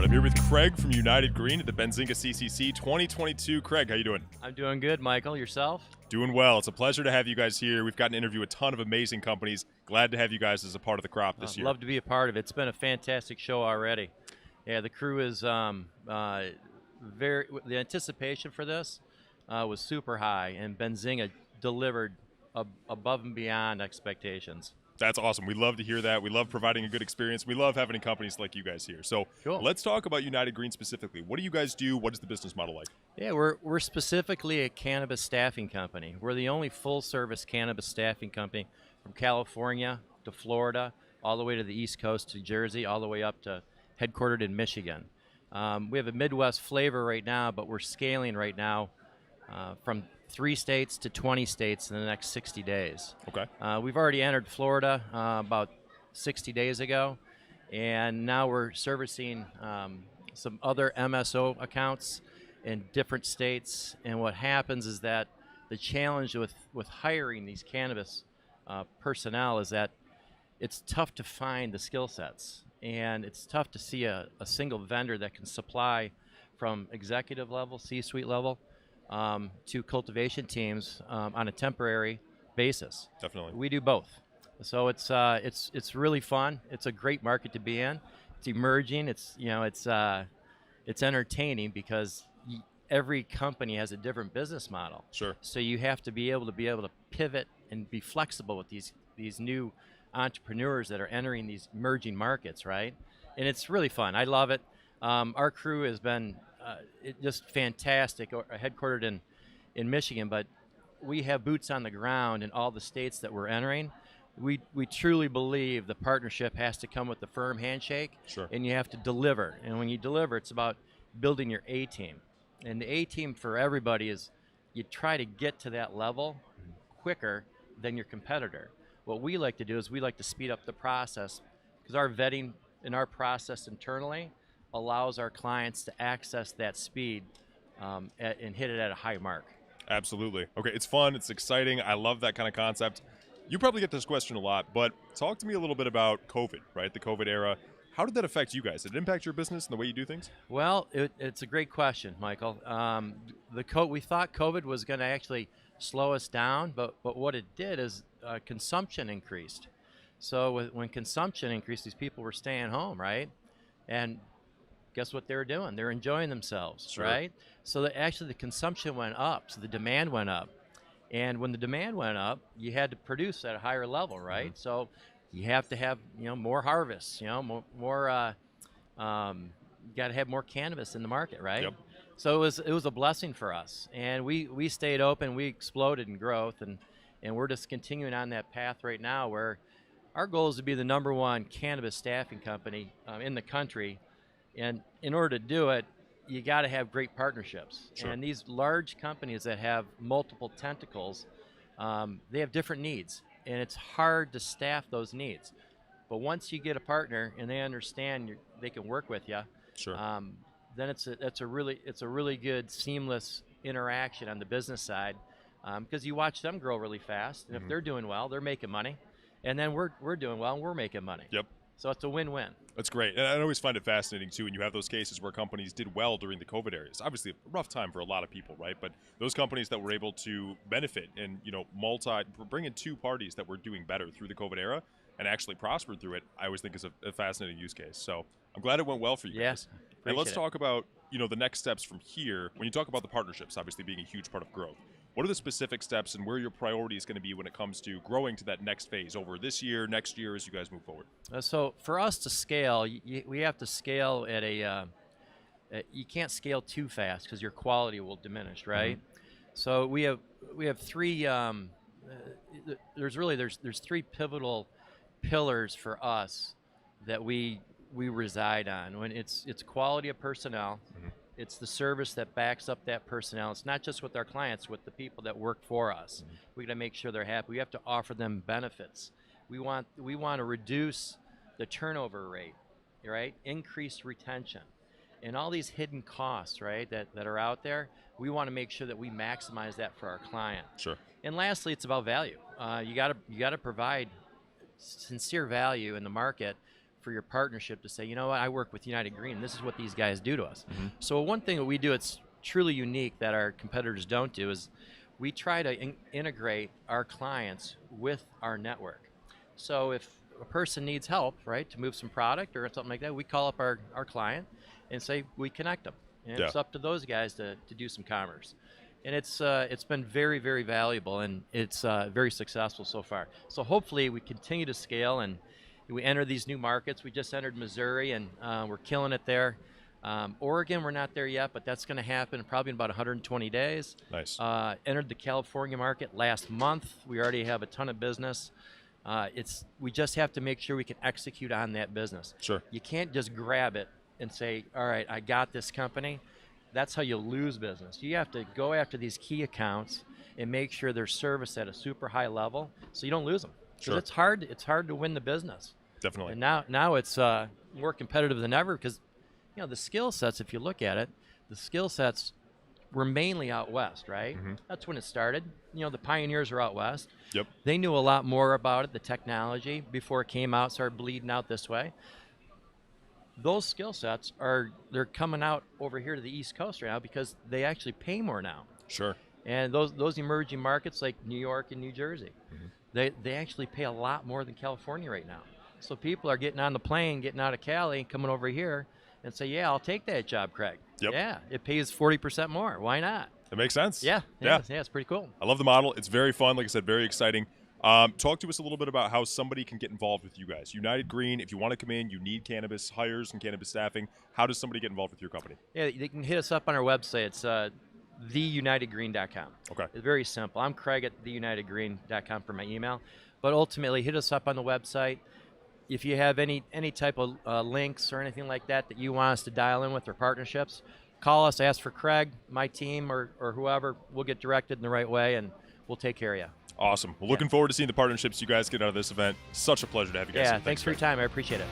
I'm here with Craig from United Green at the Benzinga CCC 2022. Craig, how you doing? I'm doing good, Michael. Yourself? Doing well. It's a pleasure to have you guys here. We've gotten to interview a ton of amazing companies. Glad to have you guys as a part of the crop this I'd year. love to be a part of it. It's been a fantastic show already. Yeah, the crew is the anticipation for this was super high, and Benzinga delivered above and beyond expectations. That's awesome. We love to hear that. We love providing a good experience. We love having companies like you guys here. So Cool. Let's talk about United Green specifically. What do you guys do? What is the business model like? Yeah, we're specifically a cannabis staffing company. We're the only full-service cannabis staffing company from California to Florida, all the way to the East Coast to Jersey, all the way up to headquartered in Michigan. We have a Midwest flavor right now, but we're scaling right now from 3 states to 20 states in the next 60 days. Okay. We've already entered Florida about 60 days ago, and now we're servicing some other MSO accounts in different states. And what happens is that the challenge with hiring these cannabis personnel is that it's tough to find the skill sets, and it's tough to see a single vendor that can supply from executive level, C-suite level, to cultivation teams on a temporary basis. Definitely. We do both, so it's really fun. It's a great market to be in. It's emerging. It's entertaining because every company has a different business model. Sure. So you have to be able to pivot and be flexible with these new entrepreneurs that are entering these emerging markets, right? And it's really fun. I love it. Our crew has been just fantastic, headquartered in Michigan, but we have boots on the ground in all the states that we're entering. We truly believe the partnership has to come with the firm handshake, Sure. and you have to deliver. And when you deliver, it's about building your A-team. And the A-team for everybody is you try to get to that level quicker than your competitor. What we like to do is we like to speed up the process because our vetting and our process internally allows our clients to access that speed and hit it at a high mark. Absolutely. Okay, it's fun. It's exciting. I love that kind of concept. You probably get this question a lot, but talk to me a little bit about COVID, right? The COVID era. How did that affect you guys? Did it impact your business and the way you do things? Well, it's a great question, Michael. We thought COVID was going to actually slow us down, but what it did is consumption increased. So when consumption increased, these people were staying home, right? And guess what they were doing? They're enjoying themselves, Sure. right? So actually the consumption went up, so the demand went up. And when the demand went up, you had to produce at a higher level, right? Mm-hmm. So you have to have more harvests, more you got to have more cannabis in the market, right? Yep. So it was a blessing for us, and we stayed open. We exploded in growth, and we're just continuing on that path right now, where our goal is to be the #1 cannabis staffing company in the country. And in order to do it, you got to have great partnerships. Sure. And these large companies that have multiple tentacles, they have different needs, and it's hard to staff those needs. But once you get a partner and they understand they can work with you, Sure. then it's a really good seamless interaction on the business side, because you watch them grow really fast, and if they're doing well, they're making money, and then we're doing well and we're making money. Yep. So it's a win-win. That's great. And I always find it fascinating, too, when you have those cases where companies did well during the COVID era. It's obviously a rough time for a lot of people, right? But those companies that were able to benefit and, bring in 2 parties that were doing better through the COVID era and actually prospered through it, I always think is a fascinating use case. So I'm glad it went well for you guys. And let's talk about, the next steps from here. When you talk about the partnerships, obviously being a huge part of growth, what are the specific steps and where your priority is going to be when it comes to growing to that next phase over this year, next year, as you guys move forward? So for us to scale, we have to scale at you can't scale too fast because your quality will diminish, right? So we have 3. There's 3 pivotal pillars for us that we reside on. When it's quality of personnel. It's the service that backs up that personnel. It's not just with our clients, with the people that work for us. We got to make sure they're happy. We have to offer them benefits. We want to reduce the turnover rate, right? Increase retention. And all these hidden costs, right, that are out there, we want to make sure that we maximize that for our client. Sure. And lastly, it's about value. You got to provide sincere value in the market for your partnership to say, you know what, I work with United Green, and this is what these guys do to us. Mm-hmm. So one thing that we do, it's truly unique that our competitors don't do, is we try to integrate our clients with our network. So if a person needs help, right, to move some product or something like that, we call up our client and say we connect them. And it's up to those guys to do some commerce. And it's been very, very valuable, and it's very successful so far. So hopefully we continue to scale and we enter these new markets. We just entered Missouri, and we're killing it there. Oregon, we're not there yet, but that's going to happen probably in about 120 days. Nice. Entered the California market last month. We already have a ton of business. We just have to make sure we can execute on that business. Sure. You can't just grab it and say, all right, I got this company. That's how you lose business. You have to go after these key accounts and make sure they're serviced at a super high level so you don't lose them. Because it's hard to win the business. Definitely. And now it's more competitive than ever because, you know, the skill sets, if you look at it, the skill sets were mainly out west, right? Mm-hmm. That's when it started. You know, the pioneers are out west. Yep. They knew a lot more about it, the technology, before it came out, started bleeding out this way. Those skill sets they're coming out over here to the East Coast right now because they actually pay more now. Sure. And those emerging markets like New York and New Jersey, they actually pay a lot more than California right now. So people are getting on the plane, getting out of Cali, and coming over here and say, yeah, I'll take that job, Craig. Yep. Yeah, it pays 40% more. Why not? It makes sense. Yeah, it's pretty cool. I love the model. It's very fun. Like I said, very exciting. Talk to us a little bit about how somebody can get involved with you guys. United Green, if you want to come in, you need cannabis hires and cannabis staffing. How does somebody get involved with your company? Yeah, they can hit us up on our website. It's theunitedgreen.com. Okay. It's very simple. I'm Craig at theunitedgreen.com for my email. But ultimately, hit us up on the website. If you have any type of links or anything like that you want us to dial in with or partnerships, call us, ask for Craig, my team, or whoever. We'll get directed in the right way, and we'll take care of you. Awesome. Well, looking forward to seeing the partnerships you guys get out of this event. Such a pleasure to have you guys. Yeah, thanks for your time. I appreciate it.